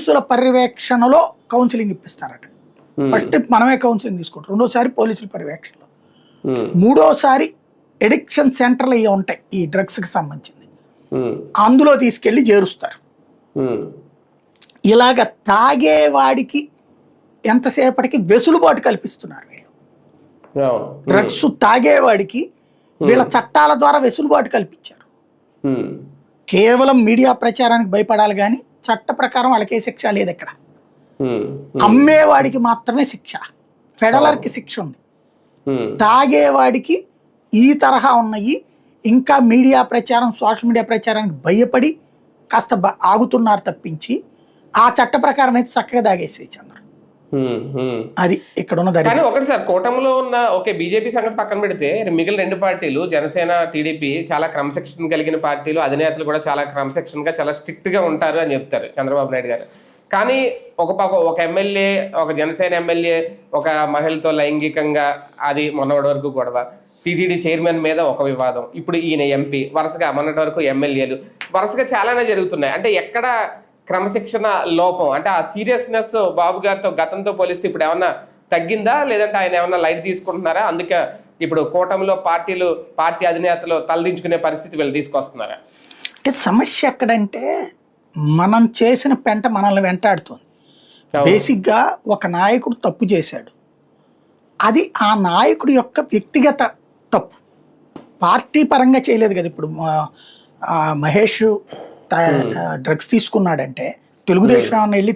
పోలీసుల పర్యవేక్షణలో counselling ఇప్పిస్తారట. First మనమే కౌన్సిలింగ్ తీసుకుంటాం, రెండోసారి పోలీసుల పర్యవేక్షణలో, మూడోసారి ఎడిక్షన్ సెంటర్లు ఇవి ఉంటాయి ఈ డ్రగ్స్కి సంబంధించింది, అందులో తీసుకెళ్ళి చేరుస్తారు. ఇలాగ తాగేవాడికి ఎంతసేపటికి వెసులుబాటు కల్పిస్తున్నారు వీళ్ళు. డ్రగ్స్ తాగేవాడికి వీళ్ళ చట్టాల ద్వారా వెసులుబాటు కల్పించారు. కేవలం మీడియా ప్రచారానికి భయపడాలి కానీ చట్ట ప్రకారం వాళ్ళకి ఏ శిక్ష లేదు. ఇక్కడ అమ్మేవాడికి మాత్రమే శిక్ష, ఫెడలర్కి శిక్ష ఉంది. తాగేవాడికి ఈ తరహా ఉన్నాయి. ఇంకా మీడియా ప్రచారం, సోషల్ మీడియా ప్రచారానికి భయపడి కాస్త ఆగుతున్నారు తప్పించి ఆ చట్ట ప్రకారం అయితే చక్కగా తాగేసేయచ్చు అందరూ. అది ఇక్కడ ఉన్న కానీ ఒకటి సార్, కూటమిలో ఉన్న ఓకే బీజేపీ సంగతి పక్కన పెడితే మిగిలిన రెండు పార్టీలు జనసేన, టీడీపీ చాలా క్రమశిక్షణ కలిగిన పార్టీలు, అధినేతలు కూడా చాలా క్రమశిక్షణగా చాలా స్ట్రిక్ట్ గా ఉంటారు అని చెప్తారు చంద్రబాబు నాయుడు గారు. కానీ ఒక ఎమ్మెల్యే, ఒక జనసేన ఎమ్మెల్యే ఒక మహిళతో లైంగికంగా, అది మొన్నటి వరకు గొడవ, టీటీడీ చైర్మన్ మీద ఒక వివాదం, ఇప్పుడు ఈయన ఎంపీ, వరుసగా మొన్నటి వరకు ఎమ్మెల్యేలు, వరుసగా చాలానే జరుగుతున్నాయి. అంటే ఎక్కడ క్రమశిక్షణ లోపం, అంటే ఆ సీరియస్నెస్ బాబు గారితో గతంతో పోలిస్తే ఇప్పుడు ఏమన్నా తగ్గిందా, లేదంటే ఆయన ఏమన్నా లైట్ తీసుకుంటున్నారా? అందుకే ఇప్పుడు కూటమిలో పార్టీ అధినేతలు తలదించుకునే పరిస్థితి వీళ్ళు తీసుకొస్తున్నారా? అంటే సమస్య ఎక్కడంటే మనం చేసిన పెంట మనల్ని వెంటాడుతుంది. బేసిక్గా ఒక నాయకుడు తప్పు చేశాడు, అది ఆ నాయకుడి యొక్క వ్యక్తిగత తప్పు, పార్టీ పరంగా చేయలేదు కదా. ఇప్పుడు మహేష్ డ్రగ్స్ తీసుకున్నాడంటే తెలుగుదేశం ఏమన్నా వెళ్ళి